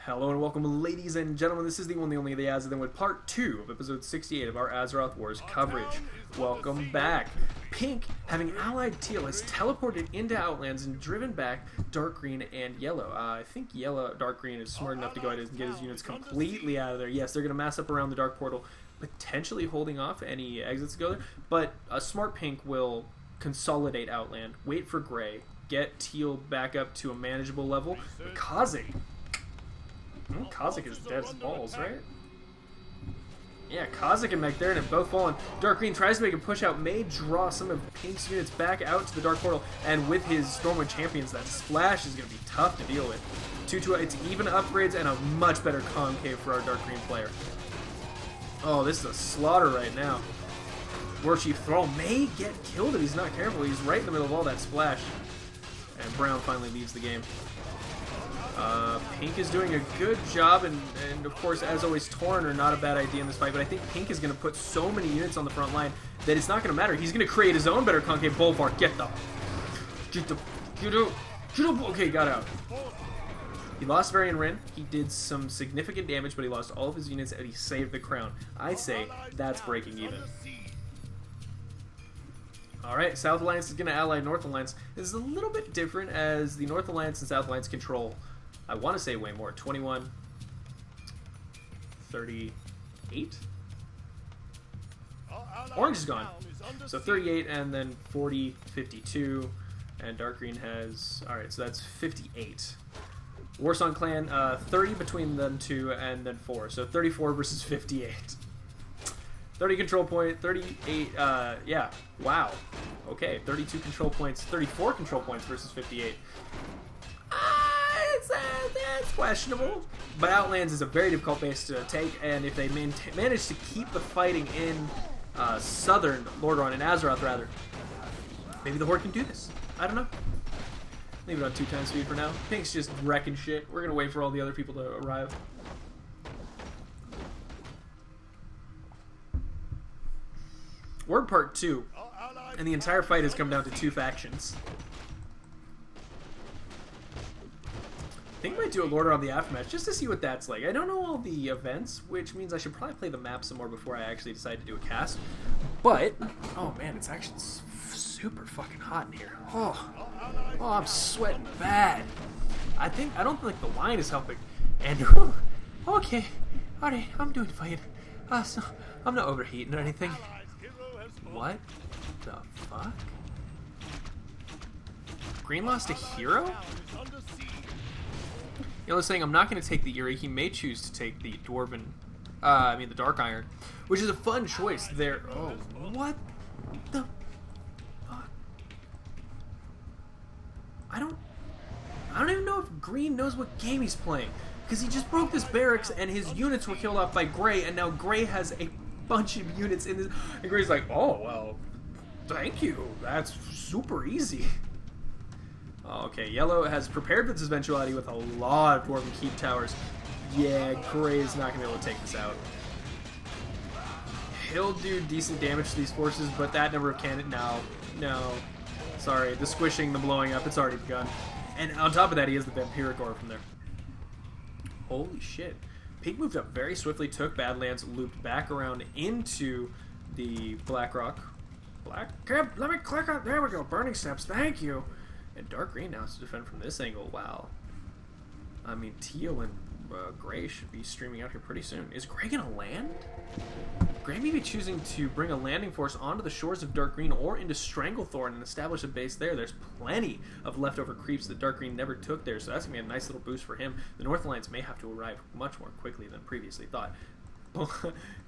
Hello and welcome, ladies and gentlemen. This is the one, the only, the Azothan with part 2 of episode 68 of our Azeroth Wars coverage. Welcome back. Pink, having allied teal, has teleported into Outlands and driven back dark green and yellow. I think dark green is smart enough to go ahead and get his units completely out of there. Yes, they're going to mass up around the dark portal, potentially holding off any exits to go there. But a smart pink will consolidate Outland, wait for gray, get teal back up to a manageable level. Kha'Zix. Kha'Zix is dead as balls, right? Yeah, Kha'Zix and Magtherin have both fallen. Dark Green tries to make a push out, may draw some of Pink's units back out to the Dark Portal, and with his Stormwind champions, that splash is going to be tough to deal with. 2-2, it's even upgrades and a much better concave for our Dark Green player. Oh, this is a slaughter right now. Warchief Thrall may get killed if he's not careful. He's right in the middle of all that splash. And Brown finally leaves the game. Pink is doing a good job, and of course, as always, Tauren are not a bad idea in this fight, but I think Pink is going to put so many units on the front line that it's not going to matter. He's going to create his own better concave. Bolvar, get the... Okay, got out. He lost Varian Wrynn. He did some significant damage, but he lost all of his units, and he saved the crown. I say that's breaking even. Alright, South Alliance is going to ally North Alliance. This is a little bit different as the North Alliance and South Alliance control, I want to say way more. 21, 38? Orange is gone. So 38 and then 40, 52. And Dark Green has, alright, so that's 58. Warsong Clan, 30 between them two and then 4. So 34 versus 58. 30 control point, 38, yeah, wow. Okay, 32 control points, 34 control points versus 58. That's questionable. But Outlands is a very difficult base to take, and if they manage to keep the fighting in southern Lordaeron and Azeroth, rather, maybe the Horde can do this. I don't know. Leave it on 2 times speed for now. Pink's just wrecking shit. We're going to wait for all the other people to arrive. We're in part 2, and the entire fight has come down to 2 factions. I think I might do a Lordaeron on the Aftermath just to see what that's like. I don't know all the events, which means I should probably play the map some more before I actually decide to do a cast. But, oh man, it's actually super fucking hot in here. Oh, I'm sweating bad. I don't think the wine is helping. And, okay, alright, I'm doing fine. So I'm not overheating or anything. What the fuck? Green lost a hero? Yellow's saying, I'm not going to take the Eerie. He may choose to take the Dwarven, the Dark Iron, which is a fun choice there. Oh, what the fuck? I don't even know if Green knows what game he's playing, because he just broke this barracks and his units were killed off by Gray, and now Gray has a bunch of units in this, and Gray's like, oh, well, thank you. That's super easy. Okay, Yellow has prepared for this eventuality with a lot of Dwarven Keep Towers. Yeah, Gray is not going to be able to take this out. He'll do decent damage to these forces, but that number of cannon... No. Sorry, the squishing, the blowing up, it's already begun. And on top of that, he has the Vampiric Aura from there. Holy shit. Pink moved up very swiftly, took Badlands, looped back around into the Blackrock. Let me click on... There we go, Burning Steps, thank you. And Dark Green now has to defend from this angle. Wow. I mean, Teal and Gray should be streaming out here pretty soon. Is Gray going to land? Gray may be choosing to bring a landing force onto the shores of Dark Green or into Stranglethorn and establish a base there. There's plenty of leftover creeps that Dark Green never took there, so that's going to be a nice little boost for him. The North Alliance may have to arrive much more quickly than previously thought.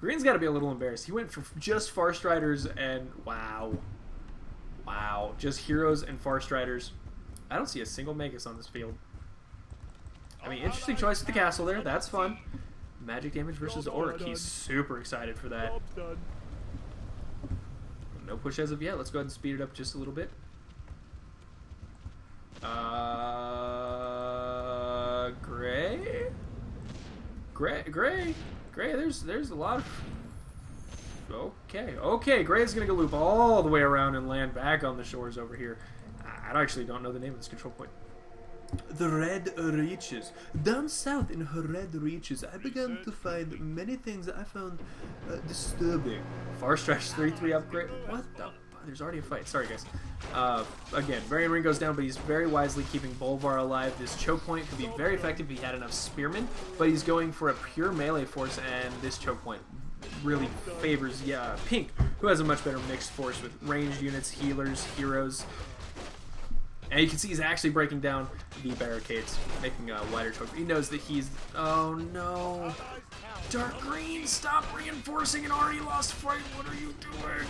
Green's got to be a little embarrassed. He went for just Farstriders and... Wow. Just heroes and Farstriders. I don't see a single Magus on this field. I mean, interesting choice with the castle there. That's fun. Magic damage versus Auric. He's super excited for that. No push as of yet. Let's go ahead and speed it up just a little bit. Gray. There's a lot of... Okay, Gray's gonna go loop all the way around and land back on the shores over here. I actually don't know the name of this control point. The red reaches. Down south in her red reaches, I began to find many things I found disturbing. Far Stretch 3-3 upgrade. What the fuck? There's already a fight. Sorry, guys. Again, Varian Ring goes down, but he's very wisely keeping Bolvar alive. This choke point could be very effective if he had enough spearmen, but he's going for a pure melee force, and this choke point really favors Pink, who has a much better mixed force with ranged units, healers, heroes. And you can see he's actually breaking down the barricades, making a wider choke. He knows that he's... Oh, no. Dark Green, stop reinforcing an already lost fight. What are you doing?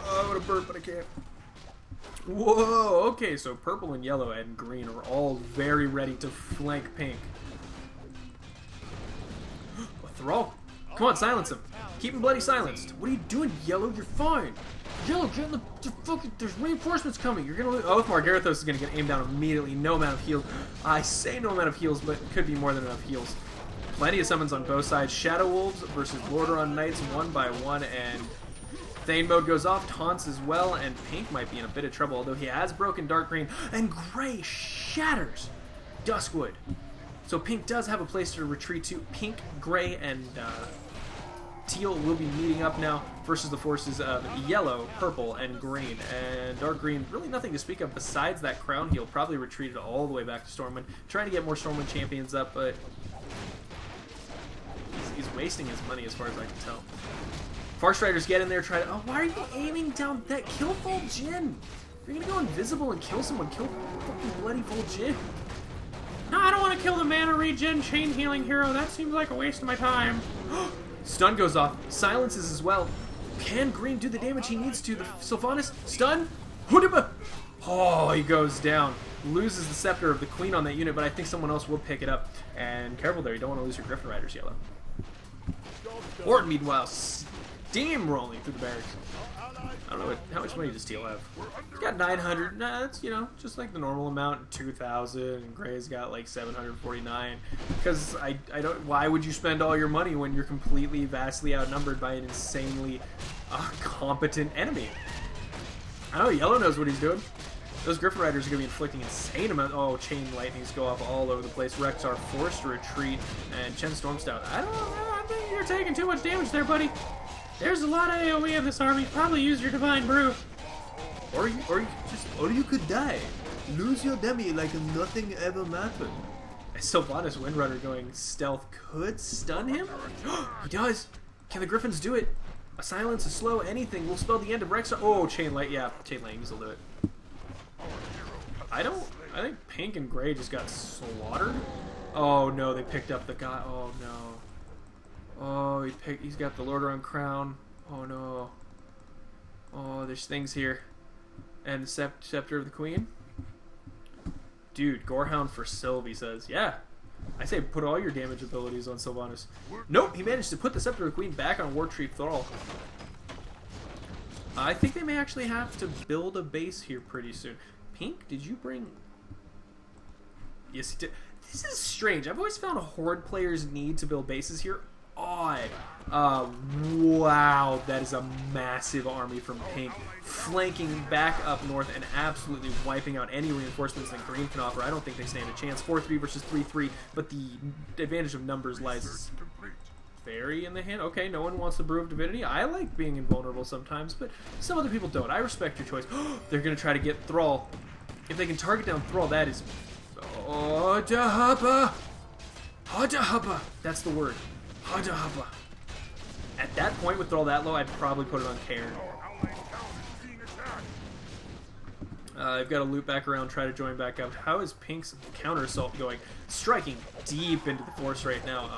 Oh, I want to burp, but I can't. Whoa, okay, so purple and yellow and green are all very ready to flank Pink. A Thrall. Come on, silence him. Keep him bloody silenced. What are you doing, Yellow? You're fine. Yellow, get in the fucking... There's reinforcements coming. You're gonna lose. Oathmark Garethos is gonna get aimed down immediately. No amount of heals. I say no amount of heals, but it could be more than enough heals. Plenty of summons on both sides. Shadow Wolves versus Lordaeron Knights, 1 by 1, and Thane mode goes off. Taunts as well, and Pink might be in a bit of trouble, although he has broken Dark Green, and Gray shatters Duskwood. So Pink does have a place to retreat to. Pink, Gray, and Teal will be meeting up now versus the forces of Yellow, Purple, and Green. And Dark Green, really nothing to speak of besides that crown heal. Probably retreated all the way back to Stormwind. Trying to get more Stormwind champions up, but he's wasting his money as far as I can tell. Farstriders get in there, try to... Oh, why are you aiming down that? Kill Full Jin! If you're gonna go invisible and kill someone, kill fucking bloody Full Jin. No, I don't want to kill the mana regen chain healing hero. That seems like a waste of my time. Stun goes off. Silences as well. Can Green do the damage he needs to? The Sylvanas. Stun. Hoodiba. Oh, he goes down. Loses the Scepter of the Queen on that unit, but I think someone else will pick it up. And careful there. You don't want to lose your Griffin Riders, Yellow. Horde, meanwhile, steamrolling through the barracks. I don't know how much money does Teal have. He's got 900. Nah, that's, you know, just like the normal amount. 2,000. And Gray's got like 749. Because I don't. Why would you spend all your money when you're completely, vastly outnumbered by an insanely competent enemy? I know Yellow knows what he's doing. Those Griffin Riders are going to be inflicting insane amount. Oh, Chain Lightnings go off all over the place. Rex are forced to retreat, and Chen Stormstout. I think you're taking too much damage there, buddy. There's a lot of AoE in this army. Probably use your Divine Brew. Or you could die. Lose your demi like nothing ever mattered. Sylvanas Windrunner going stealth could stun him? He does. Can the Griffins do it? A silence, a slow, anything will spell the end of Rex. Oh, Chain Light. Yeah, Chain Lightnings will do it. I think Pink and Gray just got slaughtered. Oh no, they picked up the guy. Oh no. Oh, he's got the Lordaeron crown. Oh no. Oh, there's things here. And the Scepter of the Queen. Dude, Gorehound for Sylvie says, yeah. I say put all your damage abilities on Sylvanas. Nope, he managed to put the Scepter of the Queen back on Wartree Thrall. I think they may actually have to build a base here pretty soon. Pink, did you bring... Yes, he did. This is strange. I've always found Horde players need to build bases here odd. Wow, that is a massive army from Pink, flanking back up north and absolutely wiping out any reinforcements that Green can offer. I don't think they stand a chance. 4-3 versus 3-3, but the advantage of numbers lies very in the hand. Okay, no one wants the Brew of Divinity. I like being invulnerable sometimes, but some other people don't. I respect your choice. They're going to try to get Thrall. If they can target down Thrall, that is... Hadahaba! Hadahaba! That's the word. Hadahaba. At that point, with Thrall that low, I'd probably put it on Cairn. I've got to loop back around, try to join back up. How is Pink's counter assault going? Striking deep into the force right now.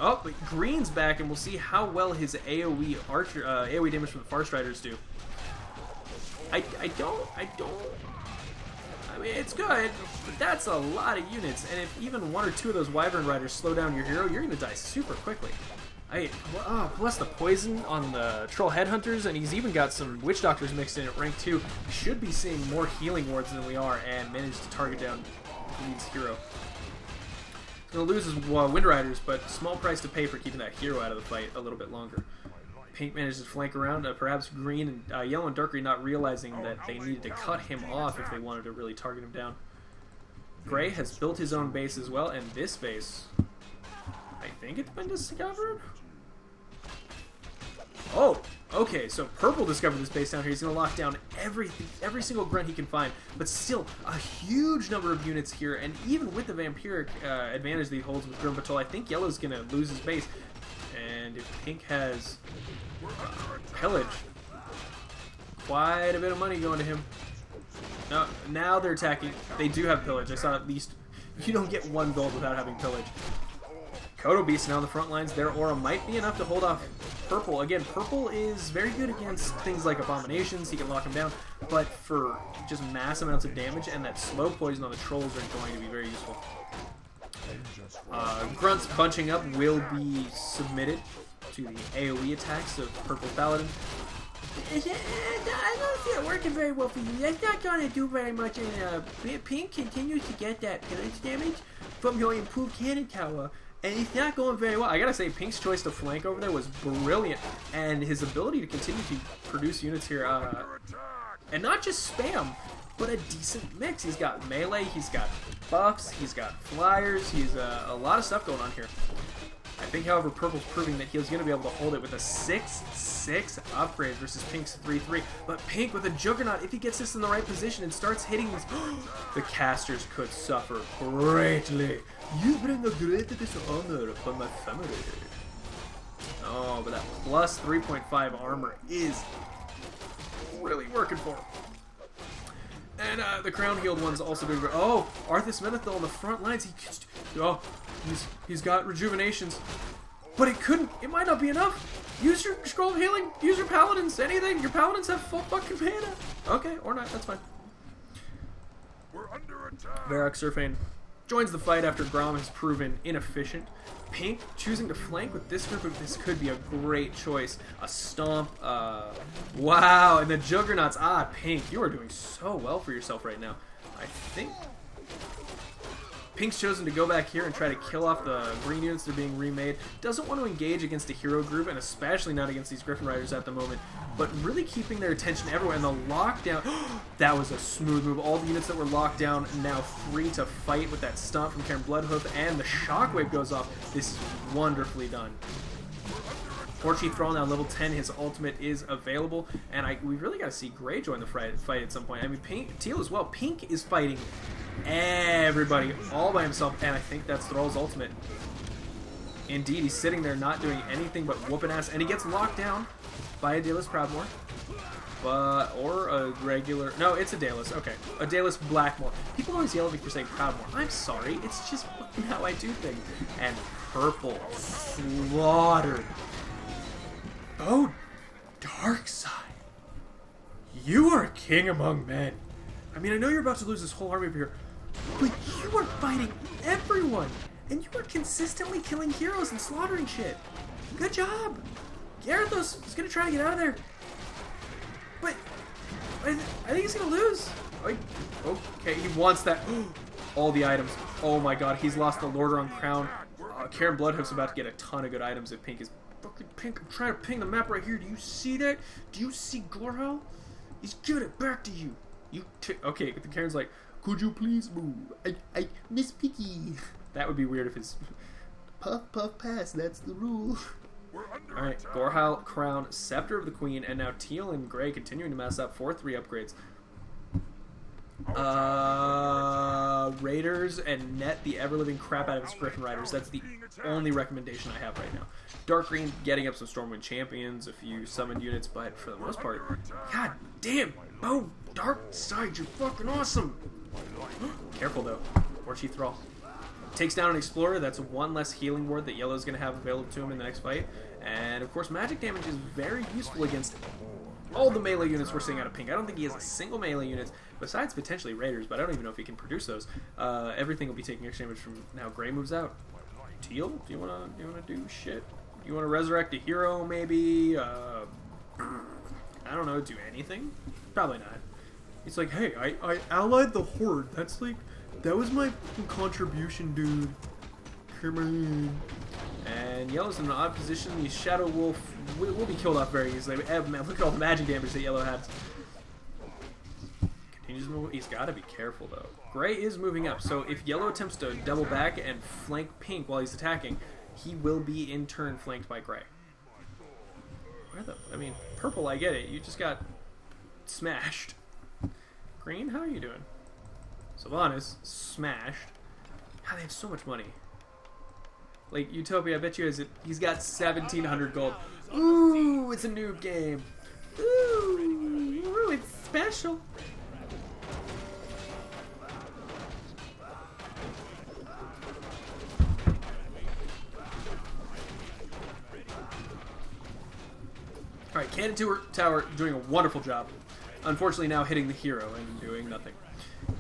Oh, but Green's back, and we'll see how well his AoE archer, AoE damage from the Farstriders do. I mean, it's good, but that's a lot of units, and if even one or two of those Wyvern Riders slow down your hero, you're going to die super quickly. Plus the poison on the Troll Headhunters, and he's even got some Witch Doctors mixed in at rank 2. We should be seeing more healing wards than we are, and manage to target down Leeds hero. He's going to lose his Wind Riders, but small price to pay for keeping that hero out of the fight a little bit longer. Pink manages to flank around, perhaps Green and Yellow and Dark Green not realizing that they needed to cut him off if they wanted to really target him down. Gray has built his own base as well, and this base, I think it's been discovered? Oh, okay, so Purple discovered this base down here. He's going to lock down every single grunt he can find, but still a huge number of units here, and even with the vampiric advantage that he holds with Grim Patrol, I think Yellow's going to lose his base. And if Pink has pillage, quite a bit of money going to him. No, now they're attacking. They do have pillage. I saw at least, you don't get one gold without having pillage. Kodo Beast now on the front lines. Their aura might be enough to hold off Purple. Again, Purple is very good against things like Abominations. He can lock them down. But for just mass amounts of damage and that slow poison on the trolls are going to be very useful. Grunts bunching up will be submitted to the AoE attacks of Purple Paladin. I don't see it working very well for you. That's not going to do very much. And Pink continues to get that pillage damage from your improved cannon tower, and it's not going very well. I gotta say, Pink's choice to flank over there was brilliant, and his ability to continue to produce units here, and not just spam, but a decent mix. He's got melee, he's got buffs, he's got flyers, he's a lot of stuff going on here. I think, however, Purple's proving that he's going to be able to hold it with a 6/6 upgrade versus Pink's 3/3. But Pink with a Juggernaut, if he gets this in the right position and starts hitting this, the casters could suffer greatly. You bring a great dishonor upon my family. Oh, but that plus 3.5 armor is really working for him. And the crown healed one's also doing. Oh, Arthas Menethil on the front lines. He's got rejuvenations, but it might not be enough. Use your scroll of healing. Use your paladins. Anything. Your paladins have full fucking mana. Okay, or not. That's fine. We're under attack. Varrock Surfane joins the fight after Grom has proven inefficient. Pink choosing to flank with this group of this could be a great choice. A stomp. Wow, and the Juggernauts. Pink, you are doing so well for yourself right now. I think Pink's chosen to go back here and try to kill off the green units that are being remade. Doesn't want to engage against a hero group, and especially not against these Griffin Riders at the moment, but really keeping their attention everywhere. And the lockdown, that was a smooth move. All the units that were locked down now free to fight with that stomp from Karen Bloodhoof, and the shockwave goes off. This is wonderfully done. Orchie Thrall now level 10, his ultimate is available, and we really got to see Gray join the fight at some point. I mean, Teal as well. Pink is fighting everybody all by himself, and I think that's Thrall's ultimate. Indeed, he's sitting there not doing anything but whooping ass, and he gets locked down by a Daedalus Proudmoore. Or a regular... No, it's a Daedalus. Okay. A Daedalus Blackmoor. People always yell at me for saying Proudmoore. I'm sorry. It's just how I do things. And Purple slaughtered. Oh, Darkside. You are a king among men. I mean, I know you're about to lose this whole army over here, but you are fighting everyone, and you are consistently killing heroes and slaughtering shit. Good job. Gyarados is going to try to get out of there, but I think he's going to lose. Okay, he wants that. All the items. Oh my god, he's lost the Lordaeron crown. Karen Bloodhoof's about to get a ton of good items if Pink is... Pink, I'm trying to ping the map right here. Do you see that? Do you see Gorhal? He's giving it back to you. Okay, the Karen's like, could you please move? I Miss Piggy. That would be weird if his puff pass. That's the rule. All right, Gorhal, Crown, Scepter of the Queen, and now Teal and Gray continuing to mess up 4/3 upgrades. Raiders and net the ever-living crap out of his Griffin Riders. That's the only recommendation I have right now. Dark Green getting up some Stormwind Champions, a few summoned units, but for the most part, god damn, oh, Darkside, you're fucking awesome. Careful though, Orchie Thrall. Takes down an Explorer, that's one less healing ward that Yellow's going to have available to him in the next fight. And of course, magic damage is very useful against all the melee units we're seeing out of Pink. I don't think he has a single melee unit, besides potentially Raiders, but I don't even know if he can produce those. Everything will be taking extra damage from now Gray moves out. Teal, do you wanna do shit? You wanna resurrect a hero, maybe? I don't know, do anything? Probably not. It's like, hey, I allied the Horde. That's like, that was my contribution, dude. Come on. And Yellow's in an odd position. The Shadow Wolf will be killed off very easily. Man, look at all the magic damage that Yellow had. He's got to be careful, though. Gray is moving up, so if yellow attempts to double back and flank pink while he's attacking, he will be in turn flanked by gray. I mean, purple, I get it. You just got smashed. Green, how are you doing? Sylvanas, smashed. God, they have so much money. Like, Utopia, I bet you he's got 1,700 gold. Ooh, it's a noob game. Ooh, it's special. Alright, Cannon Tower doing a wonderful job. Unfortunately now hitting the hero and doing nothing.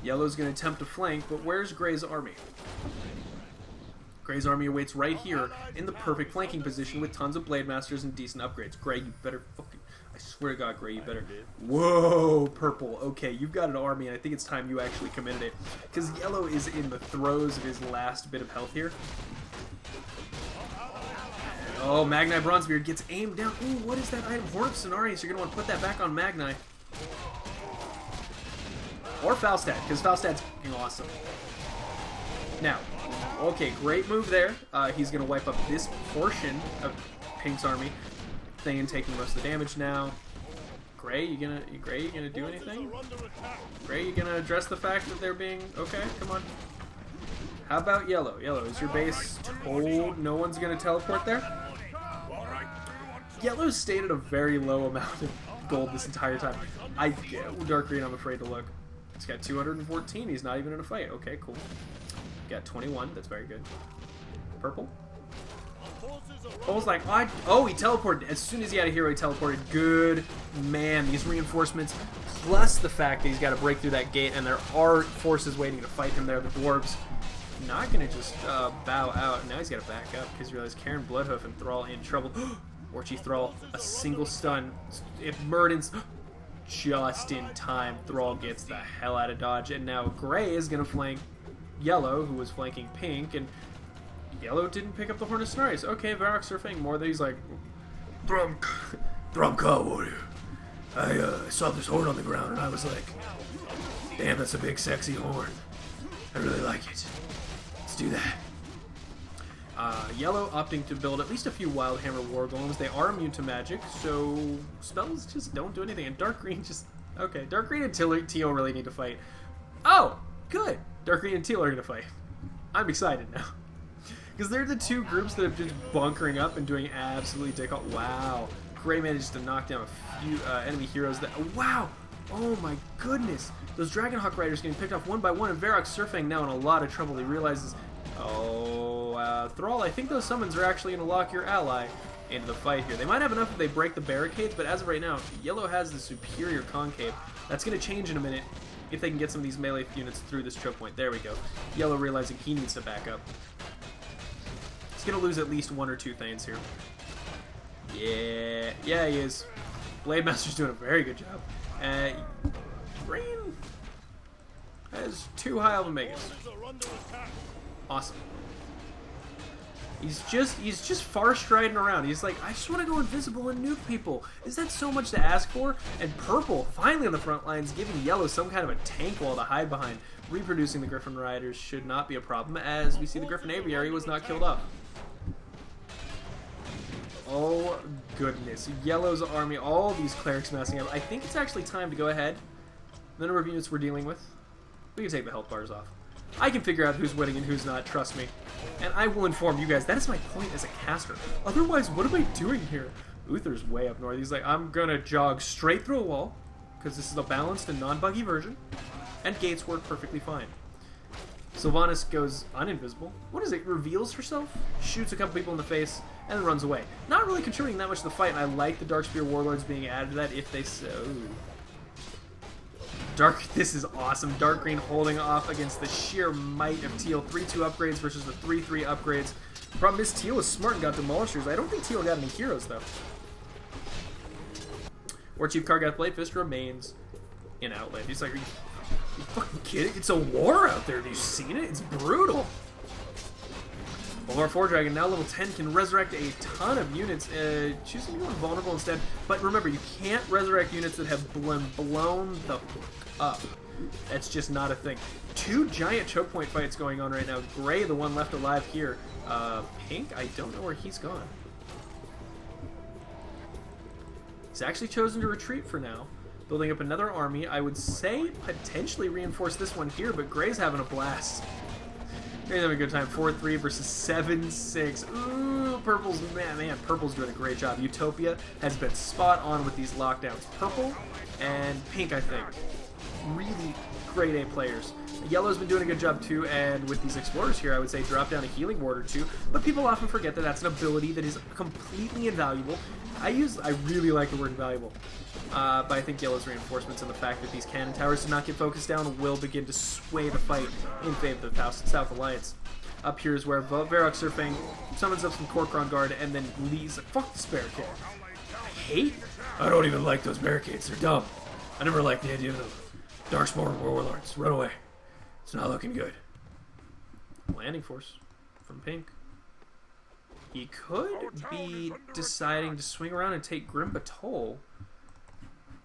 Yellow's going to attempt to flank, but where's Gray's army? Gray's army awaits right here in the perfect flanking position with tons of Blade Masters and decent upgrades. Gray, you better fucking... I swear to God, Gray, you better... Whoa, purple. Okay, you've got an army, and I think it's time you actually committed it. Because yellow is in the throes of his last bit of health here. Oh, Magni Bronzebeard gets aimed down. Ooh, what is that item? Horde of Cenarius. You're going to want to put that back on Magni. Or Falstad, because Falstad's fucking awesome. Now, okay, great move there. He's going to wipe up this portion of Pink's army. Thane taking most of the damage now. Gray, you gonna do anything? Gray, you gonna address the fact that they're being... Okay, come on. How about yellow? Yellow, is your base told no one's gonna teleport there? Yellow's stayed at a very low amount of gold this entire time. Dark green, I'm afraid to look. He's got 214. He's not even in a fight. Okay, cool. Got 21. That's very good. Purple. Purple's like, oh, he teleported. As soon as he had a hero, he teleported. Good man. These reinforcements, plus the fact that he's got to break through that gate, and there are forces waiting to fight him there. The dwarves not going to just bow out. Now he's got to back up because you realize Karen Bloodhoof and Thrall in trouble. Orchie Thrall, a single stun. If Murden's just in time, Thrall gets the hell out of dodge. And now Gray is going to flank Yellow, who was flanking Pink, and Yellow didn't pick up the Horn of Cenarius. Okay, Varrock surfing more than he's like, Thrumka warrior. I saw this horn on the ground and I was like, damn, that's a big sexy horn. I really like it. Let's do that. Yellow opting to build at least a few Wildhammer War Golems. They are immune to magic, so spells just don't do anything. And Dark Green just... Okay, Dark Green and Teal really need to fight. Oh, good. Dark Green and Teal are going to fight. I'm excited now. Because they're the two groups that have just bunkering up and doing absolutely dick off. Wow. Gray managed to knock down a few enemy heroes that... Wow! Oh my goodness! Those Dragonhawk Riders getting picked off one by one, and Varrock surfing now in a lot of trouble. He realizes... Oh, Thrall, I think those summons are actually going to lock your ally into the fight here. They might have enough if they break the barricades, but as of right now, Yellow has the superior concave. That's going to change in a minute if they can get some of these melee units through this choke point. There we go. Yellow realizing he needs to back up. He's going to lose at least one or two Thanes here. Yeah, he is. Blade Master's doing a very good job. Green has too high of a Megas. Awesome. He's just far striding around. He's like, I just want to go invisible and nuke people. Is that so much to ask for? And Purple, finally on the front lines, giving Yellow some kind of a tank wall to hide behind. Reproducing the Griffin Riders should not be a problem, as we see the Griffin Aviary was not killed off. Oh, goodness. Yellow's army, all these clerics messing up. I think it's actually time to go ahead. The number of units we're dealing with. We can take the health bars off. I can figure out who's winning and who's not, trust me. And I will inform you guys. That is my point as a caster. Otherwise, what am I doing here? Uther's way up north. He's like, I'm going to jog straight through a wall, because this is a balanced and non-buggy version. And gates work perfectly fine. Sylvanas goes uninvisible. What is it? Reveals herself, shoots a couple people in the face, and then runs away. Not really contributing that much to the fight, and I like the Darkspear Warlords being added to that if they so... This is awesome. Dark Green holding off against the sheer might of Teal. 3-2 upgrades versus the 3-3 upgrades. The problem is Teal was smart and got Demolishers. I don't think Teal got any heroes, though. War Chief Kargath Bladefist remains in Outland. He's like, are you fucking kidding? It's a war out there. Have you seen it? It's brutal. Bulvar 4 Dragon, now level 10, can resurrect a ton of units, choosing to go invulnerable instead. But remember, you can't resurrect units that have blown the up. That's just not a thing. 2 giant choke point fights going on right now. Gray, the one left alive here. Pink, I don't know where he's gone. He's actually chosen to retreat for now. Building up another army. I would say potentially reinforce this one here, but Gray's having a blast. Gray's having a good time. 4-3 versus 7-6. Ooh, Purple's, man, Purple's doing a great job. Utopia has been spot on with these lockdowns. Purple and Pink, I think. Really grade A players. Yellow's been doing a good job too, and with these explorers here, I would say drop down a healing ward or 2, but people often forget that that's an ability that is completely invaluable. I really like the word invaluable, but I think Yellow's reinforcements and the fact that these cannon towers do not get focused down will begin to sway the fight in favor of the South Alliance. Up here is where Varrock Surfing summons up some Korkron Guard and then leaves. Fuck this barricade. I don't even like those barricades. They're dumb. I never liked the idea of them. Darkspawn Warlords, run away. It's not looking good. Landing force from Pink. He could be deciding to swing around and take Grim Batol.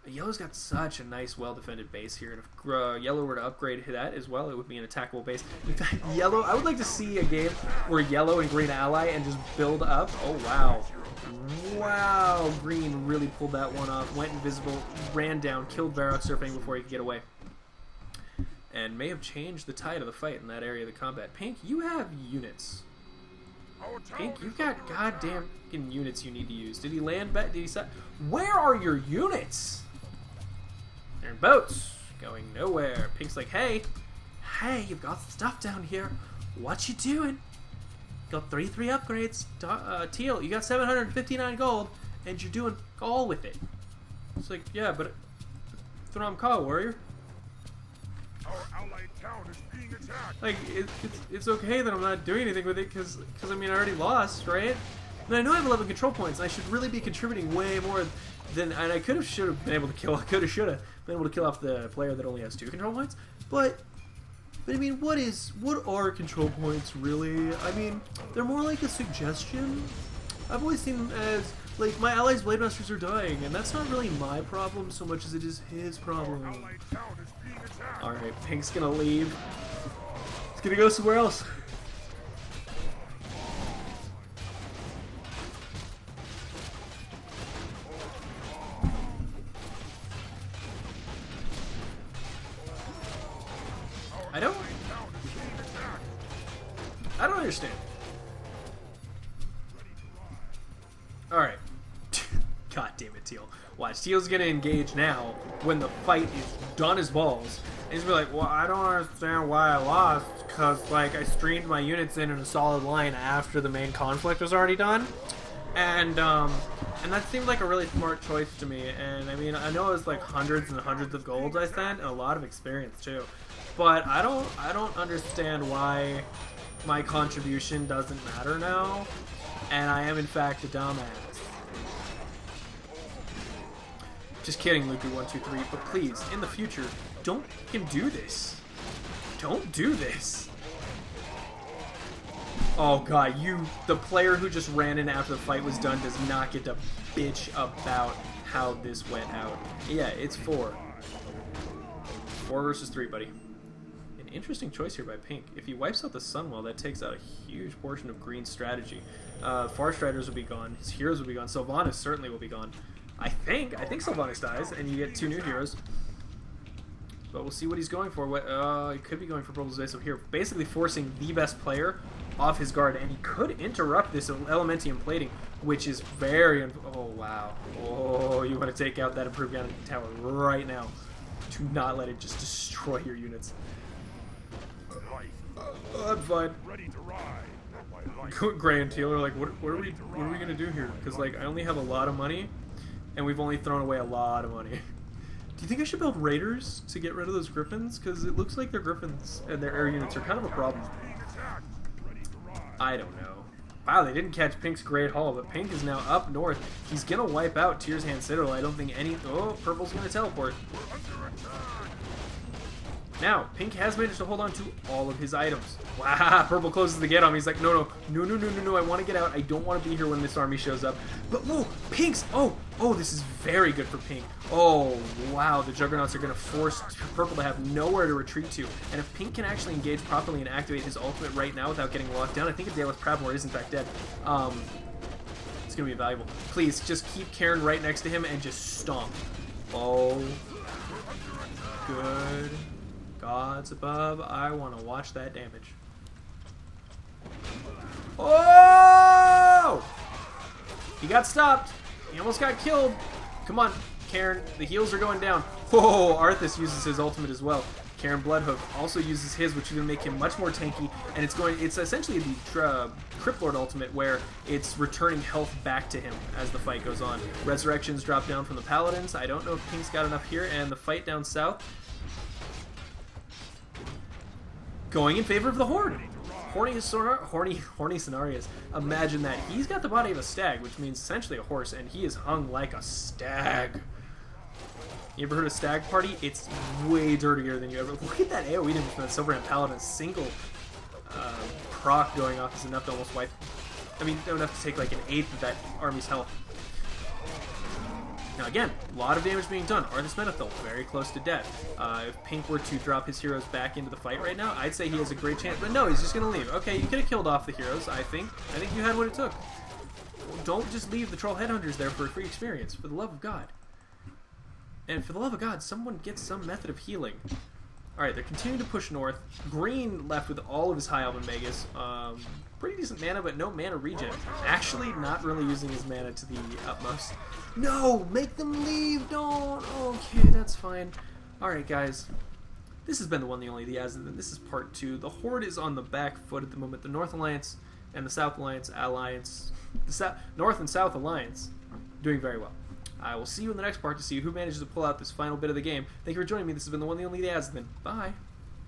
Yellow's got such a nice, well-defended base here, and if Yellow were to upgrade that as well, it would be an attackable base. In fact, Yellow, I would like to see a game where Yellow and Green ally and just build up. Oh, wow. Wow, Green really pulled that one off, went invisible, ran down, killed Varrock Surfing before he could get away. And may have changed the tide of the fight in that area of the combat. Pink, you have units. Pink, you've got goddamn units you need to use. Did he land back? Did he set? Where are your units? They're in boats. Going nowhere. Pink's like, hey, you've got stuff down here. What you doing? Got 3-3 upgrades. Teal, you got 759 gold, and you're doing all with it. It's like, yeah, but Throm Ka, warrior. Our allied town is being attacked. Like, it's okay that I'm not doing anything with it, because I mean, I already lost, right? And I know I have 11 control points, and I should really be contributing way more than, and I should have been able to kill, should have been able to kill off the player that only has 2 control points, but I mean, what are control points, really? I mean, they're more like a suggestion. I've always seen them as, like, my allies' Blade Masters are dying, and that's not really my problem so much as it is his problem. Alright, Pink's gonna leave. He's gonna go somewhere else. I don't understand. Alright. God damn it, Teal. Watch, Teal's gonna engage now when the fight is done as balls. And he's gonna be like, well, I don't understand why I lost, because, like, I streamed my units in a solid line after the main conflict was already done. And that seemed like a really smart choice to me. And, I mean, I know it was, like, hundreds and hundreds of golds I spent, and a lot of experience, too. But I don't understand why my contribution doesn't matter now, and I am in fact a dumbass. Just kidding, Luku123, but please, in the future, don't fucking do this. Don't do this. Oh god, the player who just ran in after the fight was done does not get to bitch about how this went out. Yeah, it's 4. 4 versus 3, buddy. Interesting choice here by Pink. If he wipes out the Sunwell, that takes out a huge portion of Green's strategy. Farstriders will be gone. His heroes will be gone. Sylvanas certainly will be gone. I think Sylvanas dies, and you get 2 new heroes. But we'll see what he's going for. He could be going for Purple's base up here, basically forcing the best player off his guard, and he could interrupt this Elementium plating, which is very... Oh, wow. Oh, you want to take out that improved gun tower right now. Do not let it just destroy your units. I'm fine. Ready to ride. Gray and Teal are like, what are we gonna do here? Because, like, I only have a lot of money, and we've only thrown away a lot of money. Do you think I should build raiders to get rid of those griffins? Because it looks like their griffins and their air units are kind of a problem. I don't know. Wow, they didn't catch Pink's Great Hall, but Pink is now up north. He's gonna wipe out Tyr's Hand Citadel. I don't think any... Oh, Purple's gonna teleport. Now, Pink has managed to hold on to all of his items. Wow, Purple closes the gate on him. He's like, no, I want to get out. I don't want to be here when this army shows up. But whoa, Pink's, oh, this is very good for Pink. Oh, wow, the Juggernauts are going to force Purple to have nowhere to retreat to. And if Pink can actually engage properly and activate his ultimate right now without getting locked down, I think a Daleth Proudmoore is in fact dead. It's going to be valuable. Please, just keep Cairn right next to him and just stomp. Oh, good gods above, I want to watch that damage. Oh! He got stopped. He almost got killed. Come on, Cairn. The heals are going down. Whoa, Arthas uses his ultimate as well. Cairn Bloodhoof also uses his, which is going to make him much more tanky, and it's essentially the Crypt Lord ultimate where it's returning health back to him as the fight goes on. Resurrections drop down from the Paladins. I don't know if Pink's got enough here, and the fight down south going in favor of the Horde. Horny Cenarius. Imagine that. He's got the body of a stag, which means essentially a horse, and he is hung like a stag. You ever heard of Stag Party? It's way dirtier than you ever... Look at that AoE damage from that Silverhand Paladin. A single proc going off is enough to almost wipe... I mean, enough to take like an eighth of that army's health. Now again, a lot of damage being done. Arthas Menethil, very close to death. If Pink were to drop his heroes back into the fight right now, I'd say he has a great chance. But no, he's just going to leave. Okay, you could have killed off the heroes, I think. I think you had what it took. Don't just leave the Troll Headhunters there for a free experience, for the love of God. And for the love of God, someone get some method of healing. Alright, they're continuing to push north. Green left with all of his High Elven Magus. Pretty decent mana, but no mana regen. Actually, not really using his mana to the utmost. No! Make them leave! Don't! Okay, that's fine. Alright, guys. This has been the one, the only, the Azothan. This is part 2. The Horde is on the back foot at the moment. The North Alliance and the South Alliance, the North and South Alliance, doing very well. I will see you in the next part to see who manages to pull out this final bit of the game. Thank you for joining me. This has been the one, the only, the Azothan. Bye.